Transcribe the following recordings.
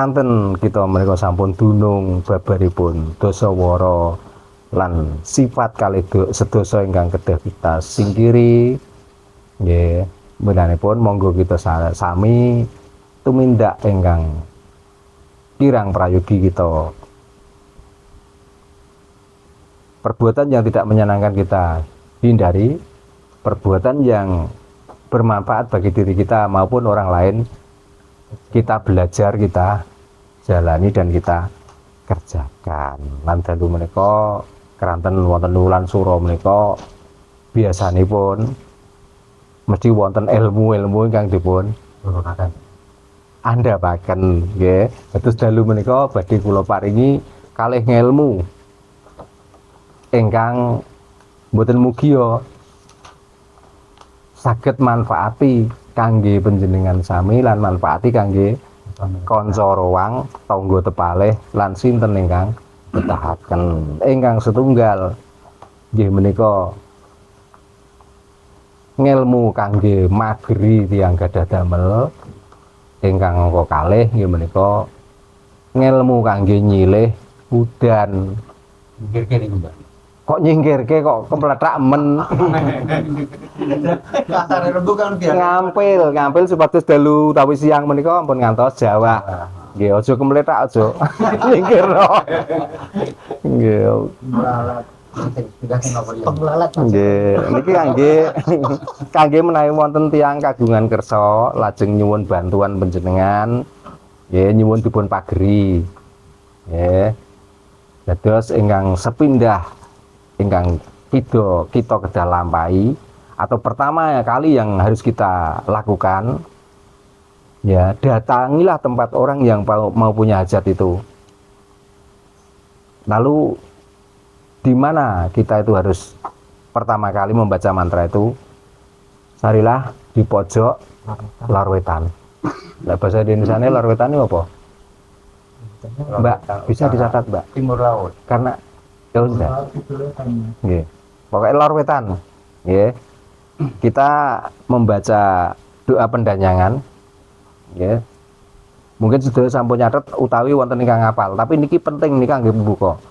keranten kita menika sampun dunung babaripun dosawara lan sifat kalih sedasa ingkang kedah kita singkiri nggih menanipun monggo kita sami tumindak ingkang kirang prayogi kita. Perbuatan yang tidak menyenangkan kita hindari, perbuatan yang bermanfaat bagi diri kita maupun orang lain kita belajar, kita jalani dan kita kerjakan. Lan dalu menika keranten wonten wulan sura menika biasanipun mesti wonten ilmu-ilmu ingkang dipun andhapaken nggih. Dados dalu menika badhe kula paringi kalih ngelmu ingkang mboten mugia saged manfaati kangge panjenengan sami lan manfaati kangge kanca rowang, tangga tepalih lan sinten ingkang betahaken. Ingkang setunggal nggih menika ngelmu kangge mageri tiyang gadah damel. Ingkang angka kalih nggih menika ngelmu kangge nyilih udan. Nyingkirke niku, Mbak. Kok nyingkirke kok kemlethak men. Kasare rembugan biasa. Ngampil supados dalu utawi siang menika ampun ngantos Jawa. Nggih aja kemlethak aja. Nyingkirno. Nggih. Melalat. Nggih, niki kangge menawi wonten tiyang kagungan kersa lajeng nyuwun bantuan panjenengan nggih nyuwun dipun pageri. Nggih. Dados ingkang sepindah ingkang kita kedah lampahi atau pertama kali yang harus kita lakukan ya datangilah tempat orang yang mau punya hajat itu. Lalu di mana kita itu harus pertama kali membaca mantra itu? Sarilah di pojok larwetan. Nah, bahasa Indonesianya larwetan itu apa? Mbak, bisa dicatat, Mbak. Timur laut. Karena ya sudah. Nggih. Pokoknya larwetan. Nggih. Kita membaca doa pendanyangan. Nggih. Mungkin sudah sampun nyatet utawi wonten ingkang ngapal, tapi niki penting nih kangge pembuka.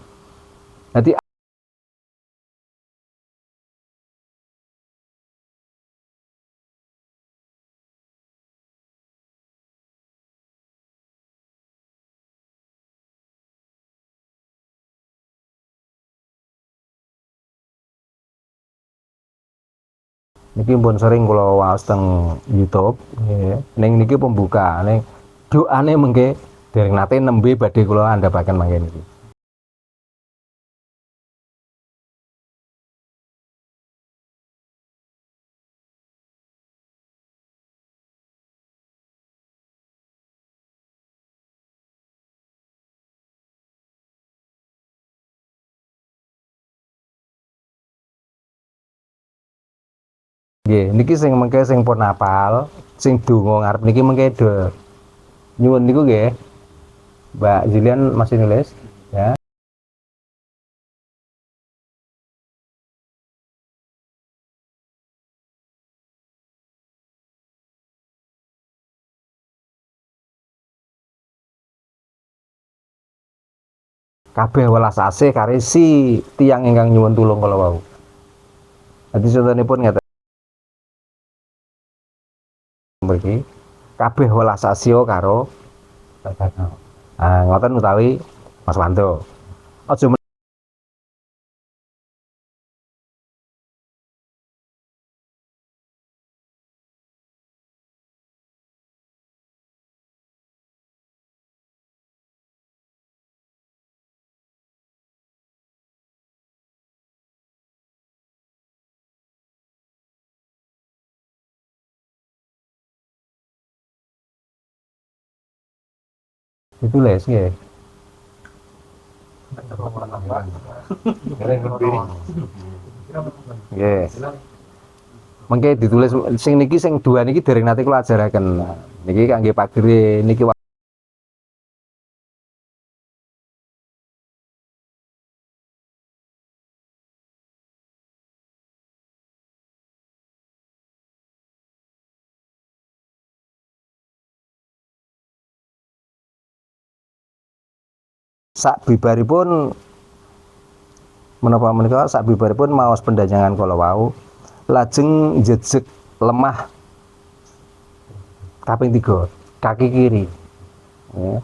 Nanti niki pun sering kula waos teng YouTube nggih. Ning niki pembuka, ning doane mengke dereng nate nembe badhe kula andhapaken mangke niki. Nggih, niki sing mengke sing pun hafal, sing donga ngarep niki mengke do nyuwun niku nggih. Mbak Julian masih nulis ya. Kabeh welas asih kare si tiyang ingkang nyuwun tulung kala wau. Dadi contonipun ngeten mriki, kabeh welas asih karo ngoten utawi Mas Wanto. Aja ditulis nggih. Nggih. Mengke ditulis sing niki sing dua niki dereng nate kula ajaraken. Niki kangge pagere niki sak bibaripun menapa menika sak bibaripun maos pendanyangan kala wau lajeng jejeg lemah kaping 3 kaki kiri ya.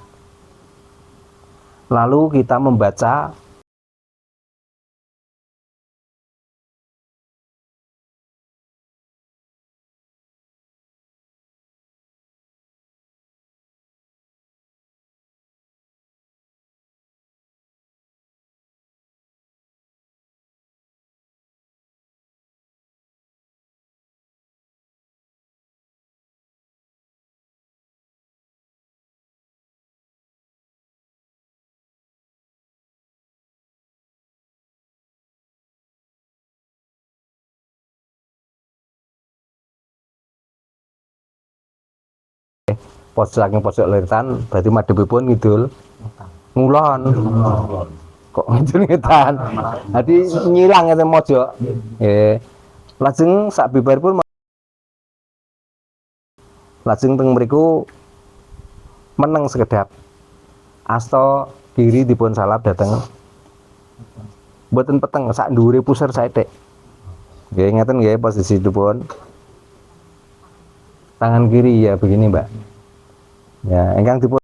Lalu kita membaca pojok saking pojok liritan berarti madhepipun ngidul ngulon kok ngidul ngetan dadi nyilang ngeten mojok nggih lajeng sak bibaripun lajeng teng mriku meneng sekedap asta kiri dipun salap dateng mboten peteng sak dhuwure pusar saithik nggih ngeten nggih posisipun tangan kiri ya begini Mbak ya ingkang dipun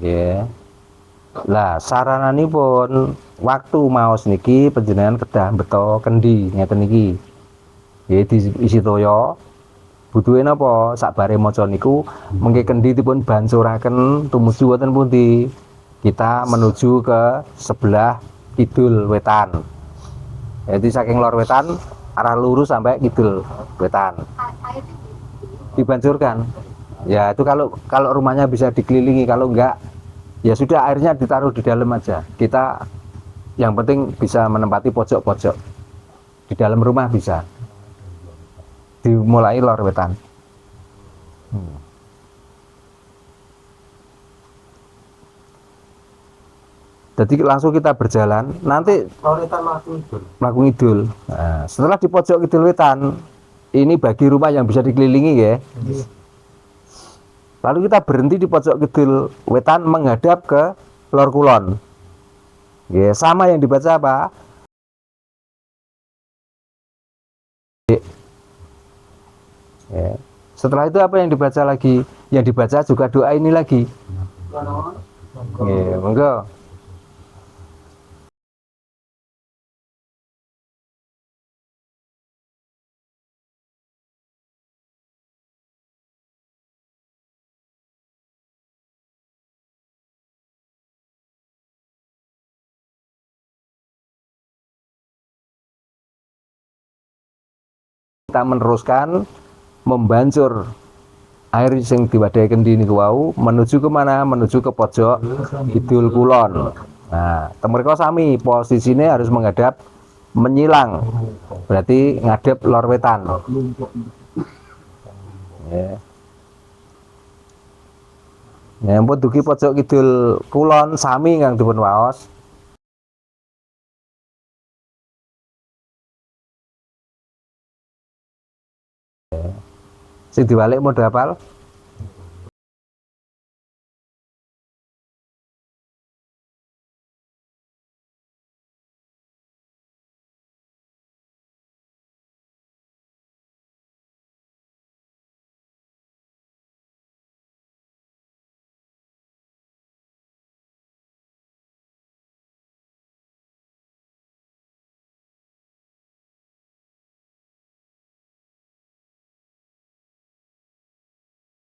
nggih lah sarananipun waktu maos niki panjenengan kedah beto kendi ngeten iki nggih diisi toya butuhe napa sakbare maca niku mengke kendi dipun bancuraken tumuju wonten pundi kita menuju ke sebelah kidul wetan jadi saking lor wetan arah lurus sampai kidul wetan dibancurkan ya itu kalau rumahnya bisa dikelilingi kalau enggak ya sudah airnya ditaruh di dalam aja kita yang penting bisa menempati pojok-pojok di dalam rumah bisa dimulai lor wetan jadi langsung kita berjalan nanti mlaku ngidul nah, setelah di pojok kidul wetan ini bagi rumah yang bisa dikelilingi ya lalu kita berhenti di pojok kidul wetan menghadap ke lor kulon ya sama yang dibaca apa ya. Setelah itu apa yang dibaca lagi yang dibaca juga doa ini lagi ya, monggo kita meneruskan membancur air sing diwadahi kendi niku wau menuju ke mana? Menuju ke pojok kidul kulon. Nah, temriko sami posisinya harus menghadap menyilang. Berarti ngadep lor wetan. Ya. Ya, ampun dugi pojok kidul kulon sami kang dipun waos. Sing diwalik modho apal?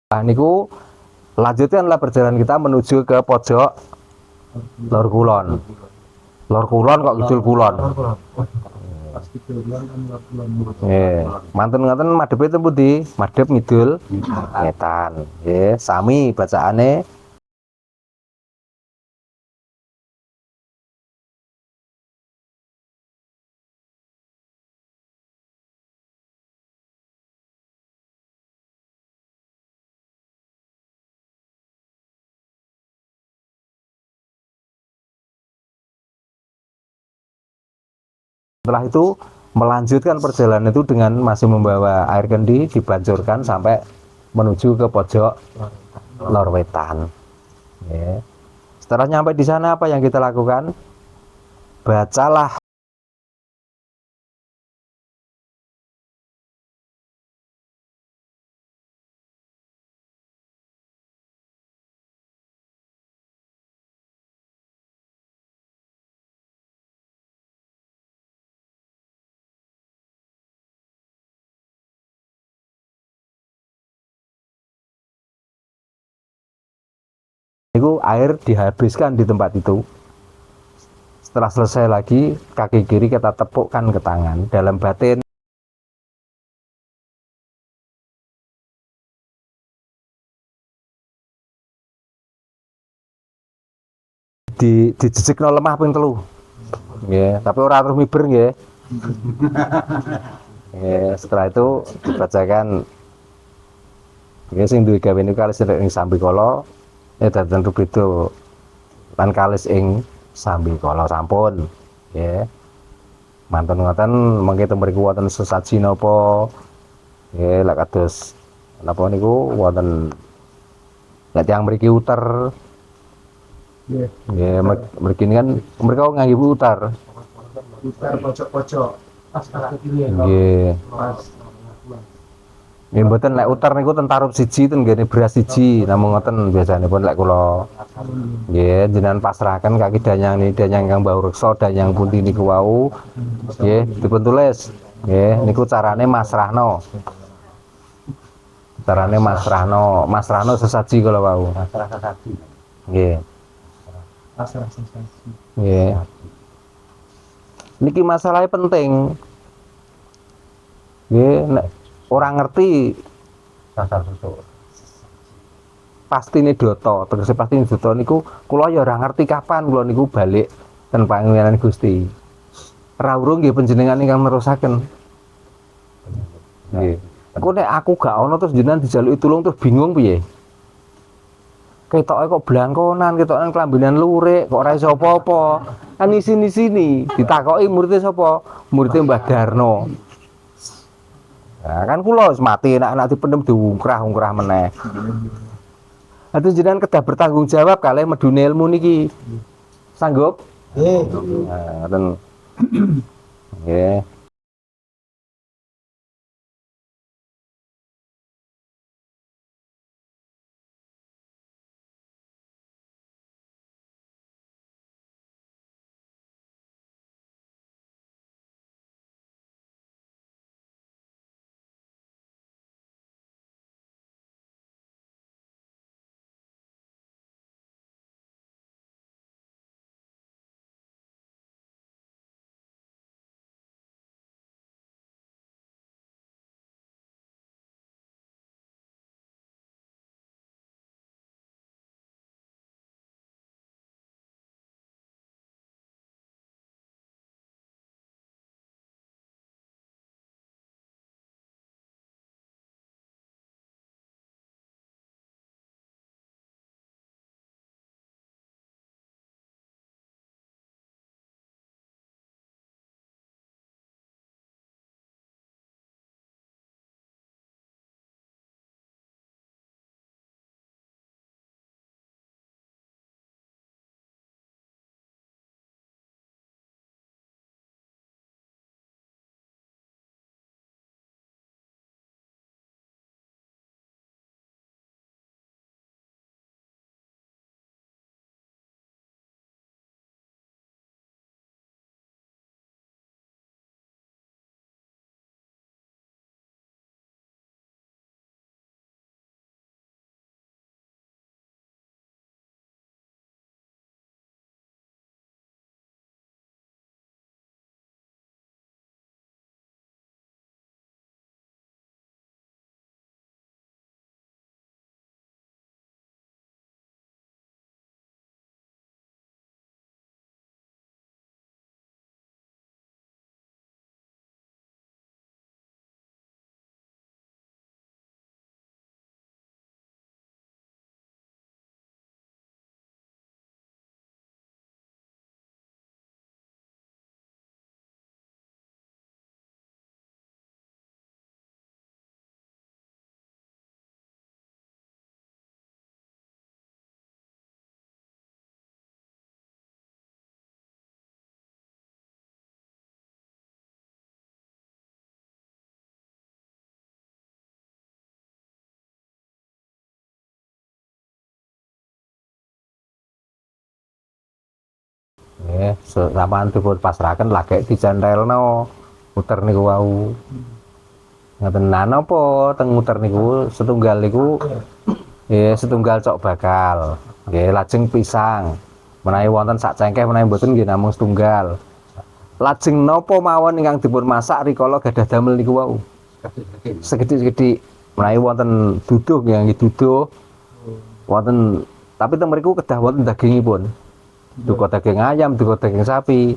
Nah, niku lanjutkanlah perjalanan kita menuju ke pojok lor kulon. Lor kulon kok kidul kulon. Nggih, mantun ngoten madhepe teng pundi? Madhep ngidul ngetan. Nggih, sami bacaane. Setelah itu melanjutkan perjalanan itu dengan masih membawa air kendi dibancurkan sampai menuju ke pojok lor wetan. Nggih. Setelah nyampe di sana apa yang kita lakukan? Bacalah itu air dihabiskan di tempat itu. Setelah selesai lagi, kaki kiri kita tepukkan ke tangan dalam batin. Dijejekno lemah ping telu. Nggih, tapi ora terus miber nggih. Setelah itu dibacakan nggih sing duwe gawe niku kalis ing Sambikala dadan rubeda lan kalis ing Sambikala sampun. Nggih. Mantun ngoten mengke teng mriku wonten sesaji napa nggih lek kados napa niku wonten lek tiyang mriki uter nggih mriki kan mereka ngangge utar pojok-pojok. nggih nggih mboten lek utar niku ten tarup siji ten nggene beras siji namung ngoten biasanipun lek kula nggih jenengan pasrahaken kaki danyang ni danyang ingkang bau reksa danyang pundi niku wau nggih dipun tulis nggih niku carane masrahno masrahno sesaji kala wau masrah sesaji nggih Pasrah sensasi. nggih niki masalahnya penting nggih nek ora ngerti dasar susuk pastine doto tegese pastine doto niku kula ya ora ngerti kapan kula niku balik ten pangeran Gusti rawuh nggih panjenengan ingkang nerusaken nggih engko nek aku gak ono terus jenengan dijaluki tulung terus bingung piye ketoke kok blangkonan ketoke klambinan lurik kok ora iso apa-apa kan isini-sini ditakoki muridé sapa muridé Mbah Darno. Nah, kan kula wis mati anak-anak dipendem diungkrah-ungkrah meneh. Aduh jenengan kedah bertanggung jawab kalih medune ilmu niki. Sanggup? Nggih. Nah, ngoten. Nggih. sampean dipun pasrahaken lagek dicentelno muter niku wau. Ngaten napa teng muter niku setunggal niku setunggal cok bakal. Nggih lajeng pisang. Menawi wonten sak cengkeh menawi mboten nggih namung setunggal. Lajeng napa mawon ingkang dipun masak rikala gadah damel niku wau. Segedhik-segedhik menawi wonten duduh nggih duduh. Wonten tapi teng mriku kedah wonten dagingipun. Duka daging ayam, duka daging sapi.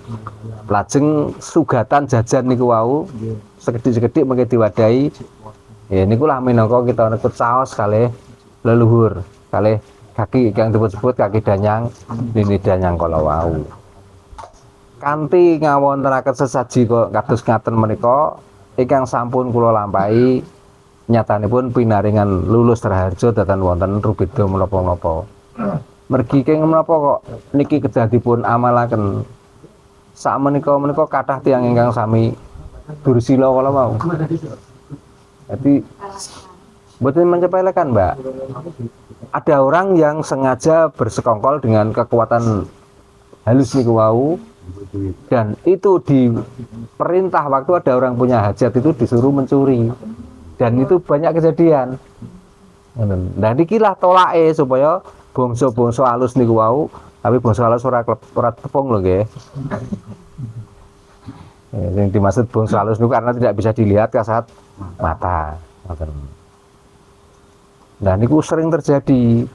Lajeng sugatan jajan niku wau segedhik-segedhik mengke diwadahi. Ya niku lah minangka kita nekut saos kalih leluhur, kalih kaki yang disebut kaki danyang, lini danyang kala wau. Kanthi ngawontenaken sesaji kok kados ngaten menika ingkang sampun kula lampahi nyatanipun pinaringan lulus raharja dhateng wonten rubeda menapa-menapa. Mergi keng menapa kok niki kedah dipun amalaken. Sakmenika kathah tiyang ingkang sami dursila kala wau. Jadi mboten menyepelekan, Mbak. Ada orang yang sengaja bersekongkol dengan kekuatan halus niku wau dan itu diperintah waktu ada orang punya hajat itu disuruh mencuri. Dan itu banyak kejadian. Nah niki lah tolake supaya bangsa-bangsa halus niku wau, tapi bangsa halus ora tepung lho nggih. Yang dimaksud bangsa halus niku karena tidak bisa dilihat kasat mata. Nah niku sering terjadi.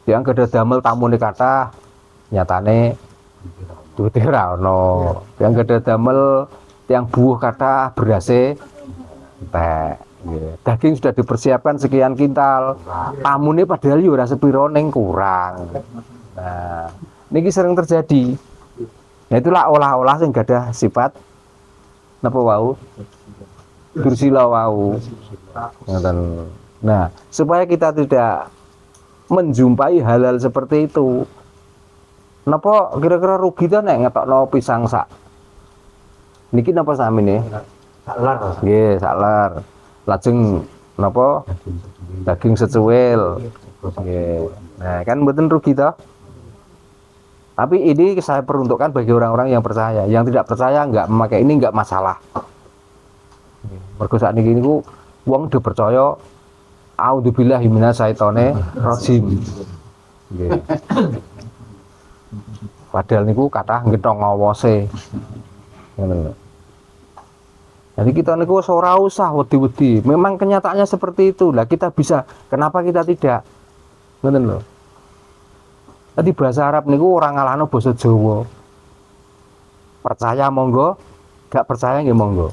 Yang gadah damel tamune kathah nyatane duwite ra ono. Yang gadah damel tiang buah kathah berase entek. Daging sudah dipersiapkan sekian kintal, tamune padahal yo ora sepiro ning kurang. Nah, niki sering terjadi. Nah, itulah olah-olah sing gadah sifat napa wau? Dursila wau. Nah, supaya kita tidak menjumpai hal-hal seperti itu. Napa kira-kira rugi ta nek ngetokno pisang sak? Niki napa samine? Sak lar. Nggih, sak lar. Lajeng napa daging secuil. Nah kan mboten rugi toh. Tapi ini saya peruntukkan bagi orang-orang yang percaya. Yang tidak percaya enggak memakai ini enggak masalah. Mergo sakniki niku wong udah percaya auzubillahi minasyaitonir rajim. Nggih. Padahal niku kathah ngethong ngawose. Ngono lho. Jadi kita niku ora usah wedi-wedi. Memang kenyataannya seperti itu. Lah kita bisa, kenapa kita tidak? Ngoten lho. Tadi bahasa Arab niku ora ngalahno basa Jawa. Percaya monggo, gak percaya nggih monggo.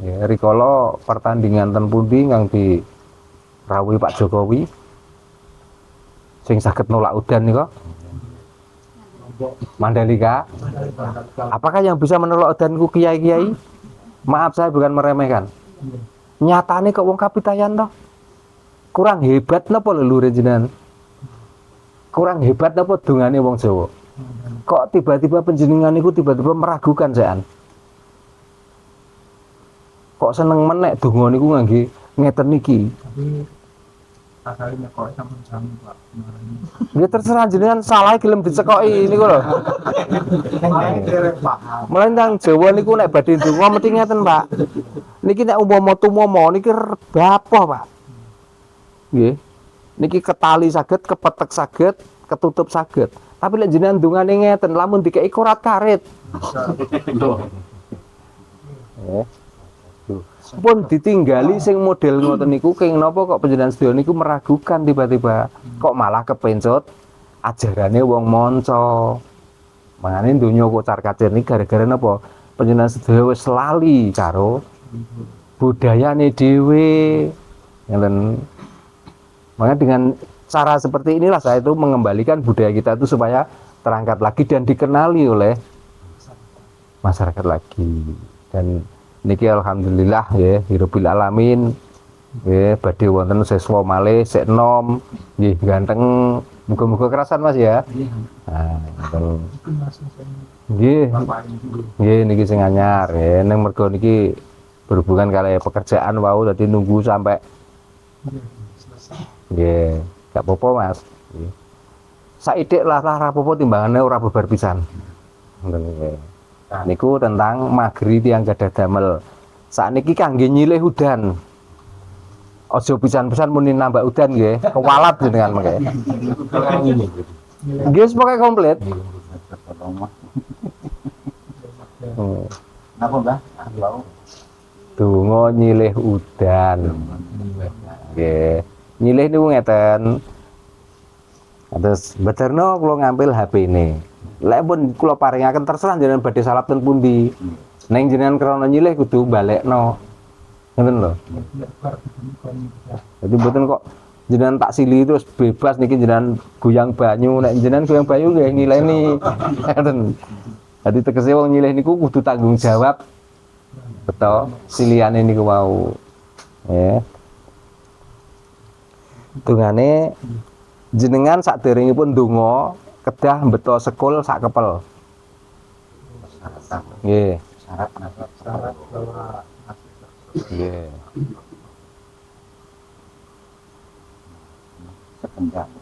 Ya, rikala pertandingan ten pundi kang dirawuhi Pak Jokowi sing saged nolak udan nika? Mandalika. Apakah yang bisa menolak udan ku kiai-kiai? Maaf saya bukan meremehkan. Nyatane kok wong kapitayan toh. Kurang hebat napa leluhur jenengan? Kurang hebat napa dongane wong Jawa? Kok tiba-tiba panjenengan niku tiba-tiba meragukan sean? Kok seneng menek donga niku ngangge ngeten niki? Asalnya kok sama-sama Pak. Ya terserah jenengan salah gelem dicekoki niku lho. Mulai nang Jawa niku nek badhe ndonga mesti ngeten, Pak. Niki nek umpama tumama niki bapoh, Pak. Nggih. Niki ketali saged, kepetek saged, ketutup saged. Tapi lek jenengan ndongane ngeten, lamun dikeki korat karet. Pun ditinggali sing model ngoten niku keng napa kok panjenengan sedaya niku meragukan tiba-tiba kok malah kepencot ajarane wong manca. Mangane donya kocar-kacir niki gara-gara napa? Panjenengan sedaya wis lali karo budayane dhewe. Ngeten. Maka dengan cara seperti inilah saya itu mengembalikan budaya kita itu supaya terangkat lagi dan dikenali oleh masyarakat lagi. Dan niki alhamdulillah ya hirubil alamin ya badhe wonten siswa malih sik enom nggih ganteng muga-muga kerasan Mas ya. Nah, nggih. Nggih niki sing anyar ya ning mergo niki berhubungan kali pekerjaan wau dadi nunggu sampai nggih gak apa-apa Mas. Saithik lah rapopo timbangane ora bebar pisan. Ngoten nggih. Niku tentang magri tiyang gadah damel. Sakniki kangge nyilih udan. Aja pisan-pisan muni nambah udan nggih, kewalat jenengan mengke. Nggih wis pokoke komplit. Napa, Mbah? Donga nyilih udan. Nggih. Nyilih niku ngeten. Terus beterno kula ngambil HP-ne. Lek pun kula paringaken terserah jenengan badhe salap ten pundi. Neng jenengan krana nyilih kudu balekno. Ngoten lho. Jadi mboten kok jenengan tak sili terus bebas niki jenengan goyang banyu, nek jenengan goyang banyu nggih ngileni. Ngoten. Dadi tegese wong nyilih niku kudu tanggung jawab. Betul, siliane niku wau. Ya. Dungane jenengan saderengipun ndonga kedah mbeta sekul sak kepel. Nggih. Syarat bahwa Nggih.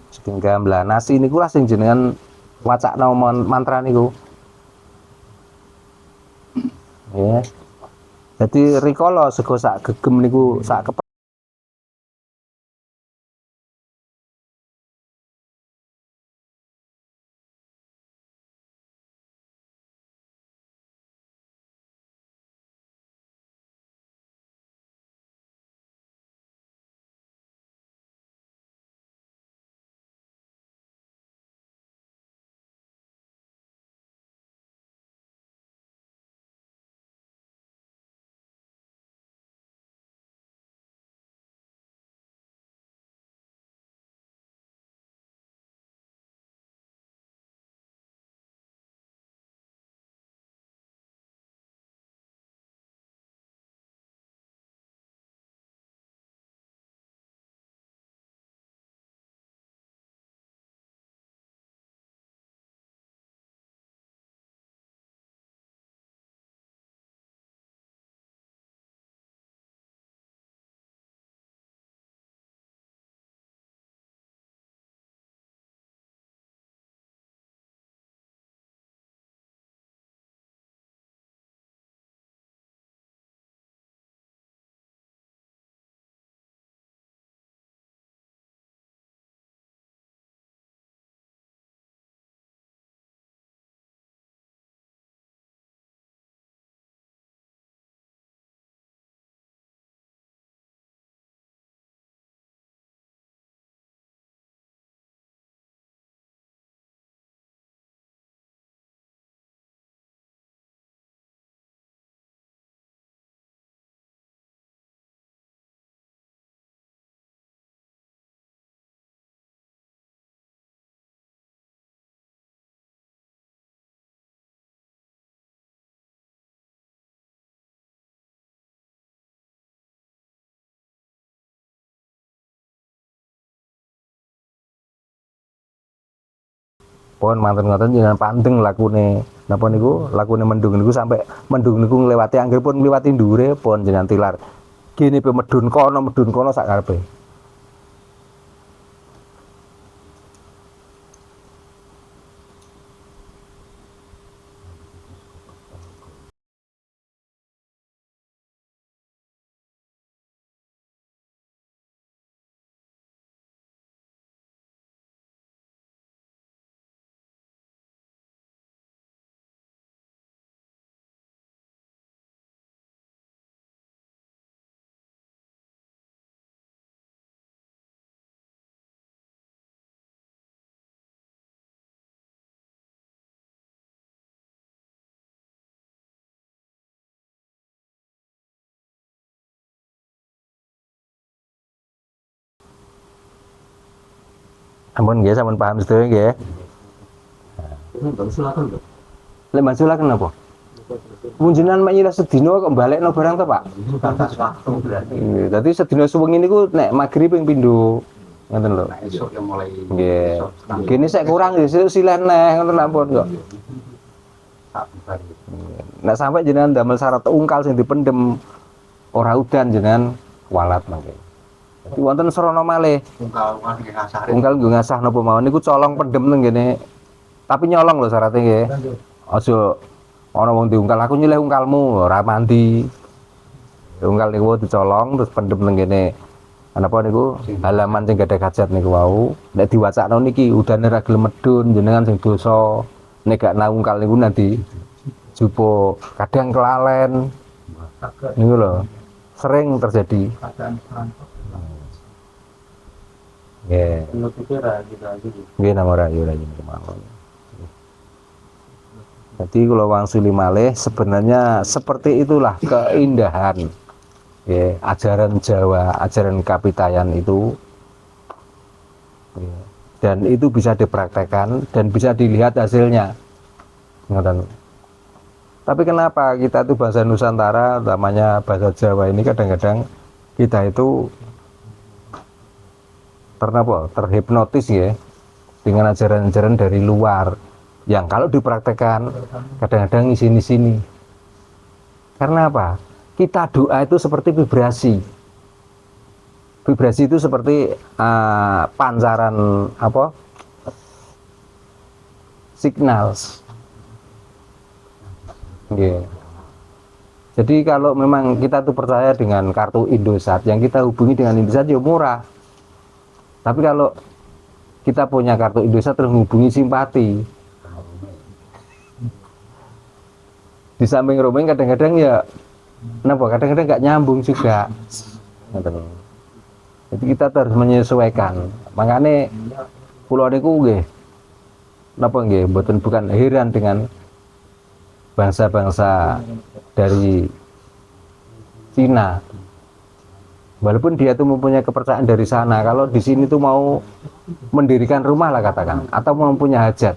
Segenggam lah nasi niku lah sing jenengan wacakno mantra niku. Nggih. Dadi rikala sego sak gegem niku sak kepel. Pun manten ngoten jenengan panteng lakune. Napa niku lakune mendung niku sampai mendung niku ngliwati anggenipun ngliwati ndure pun jenengan tilar. Gene pe medun kono sak karepe. Ampun nggih sampun paham sedaya nggih. Lek mansulaken napa? Munjunan mek nyirah sedina kok balekno barang to, Pak? Batas waktu berarti. Nggih, dadi sedina suwengi niku nek magrib ping pindho. Ngoten lho. Nah, esok yang mulai. Nggih. Kene sik kurang nggih silih neh ngoten ampun kok. Sabar. Nek sampai jenengan damel syarat ungkal sing dipendem ora udan jenengan walat mangke. Wonten srana malih. Ungkal nggih ngasare. Ungkal nggo ngasah napa mawon niku colong pendem teng ngene. Tapi nyolong lho syaratnya nggih. Aja ana wong diungkal aku nyilih ungkalmu ora mandi. Ungkal niku dicolong terus pendem teng ngene. Napa niku halaman sing gadah hajat niku wau. Nek diwacakno niki udane ra gelem medun jenengan sing dosa. Nek gak naungkal niku nanti jupo kadang kelalen. Niku lho. Sering terjadi. Keadaan perampok. Nggih. Menurut pikir kita gitu. Nggih nama rayu mawon. Jadi kalau wangsuli malih sebenarnya seperti itulah keindahan ya, ajaran Jawa, ajaran Kapitayan itu ya, dan itu bisa dipraktekkan dan bisa dilihat hasilnya. Tapi kenapa kita itu bahasa Nusantara, namanya bahasa Jawa ini kadang-kadang kita itu terhipnotis ya dengan ajaran-ajaran dari luar yang kalau dipraktekkan kadang-kadang di sini. Karena apa? Kita doa itu seperti vibrasi. Vibrasi itu seperti pancaran signal. Yeah. Jadi kalau memang kita tuh percaya dengan kartu Indosat, yang kita hubungi dengan Indosat ya murah. Tapi kalau kita punya kartu Indosat terus hubungi simpati, di samping roaming kadang-kadang ya kadang-kadang nggak nyambung juga. Jadi kita harus menyesuaikan. Makanya pulau niku nggih bukan heran dengan bangsa-bangsa dari Cina. Walaupun dia tuh mempunyai kepercayaan dari sana, kalau di sini tuh mau mendirikan rumah lah katakan, atau mempunyai hajat,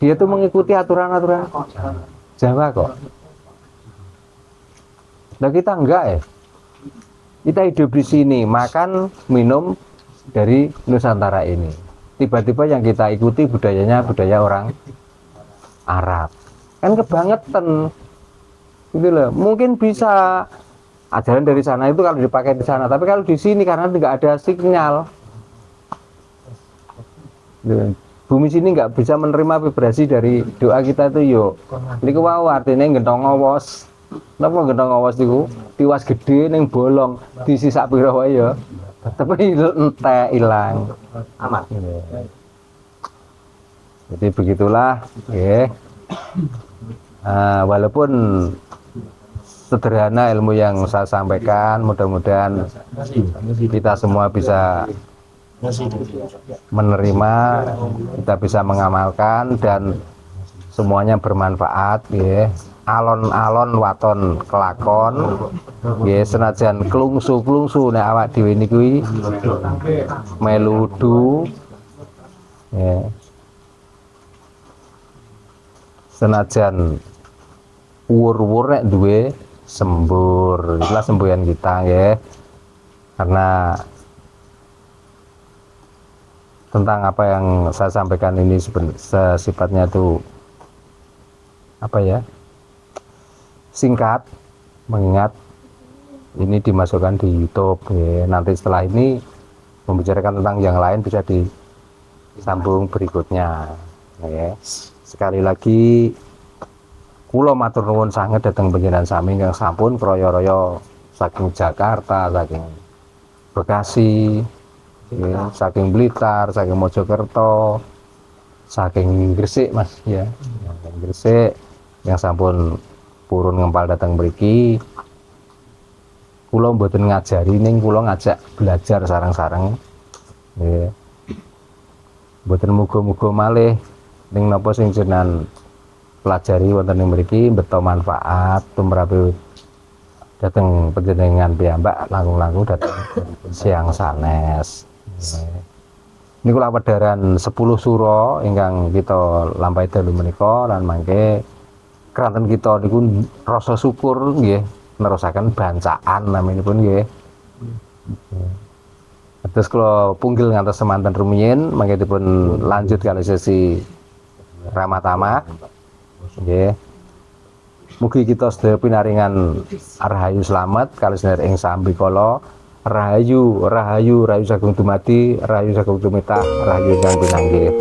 dia tuh mengikuti aturan-aturan Jawa kok. Nah kita enggak ya. Kita hidup di sini, makan, minum dari Nusantara ini. Tiba-tiba yang kita ikuti budayanya budaya orang Arab. Kan kebangetan. Gitu loh. Mungkin bisa ajaran dari sana itu kalau dipakai di sana, tapi kalau di sini karena tidak ada sinyal. Bumi sini nggak bisa menerima vibrasi dari doa kita itu yuk. Niku wau artinya gentong ngowos. Napa gentong ngowos niku? Tiwas gede ning bolong disisak pira wae ya. Tapi entek ilang. Aman. Jadi begitulah nggih. Walaupun sederhana ilmu yang saya sampaikan, mudah-mudahan kita semua bisa menerima, kita bisa mengamalkan dan semuanya bermanfaat ya. Alon-alon waton kelakon ya, senajan klungsu nek awak dhewe niku meludu ya. Senajan wur-wur nek duwe sembur, itulah semboyan kita ya. Karena tentang apa yang saya sampaikan ini sifatnya itu singkat, mengingat ini dimasukkan di YouTube ya. Nanti setelah ini membicarakan tentang yang lain bisa disambung berikutnya ya. Sekali lagi kula matur nuwun sanget dhateng panjenengan sami ingkang sampun kroyo-royo saking Jakarta, saking Bekasi, ya, saking Blitar, saking Mojokerto, saking Gresik Mas ya. Saking Gresik yang sampun purun ngempal datang mriki. Kula mboten ngajari ning kula ngajak belajar sareng-sareng. Nggih. Mboten muga-muga malih ning napa sing jenengan pelajari wonten ing mriki beto manfaat tumrape dhateng panjenengan piyambak langkung-langkung dhateng siang sanes. Niku lawedharan 10 sura ingkang kita lampahi dalu menika lan mangke keranten kita niku rasa syukur nggih nerusaken bancaan naminipun nggih. Terus kalau punggil ngantos semanten rumiyin mangke dipun lanjut kali sesi ramatama nggih. Mugi kita sedaya pinaringan rahayu slamet kali sedherek ing sambikala Rahayu, rahayu, rahayu sagung dumadi, rahayu sagung tumitah, rahayu ingkang pinanggih.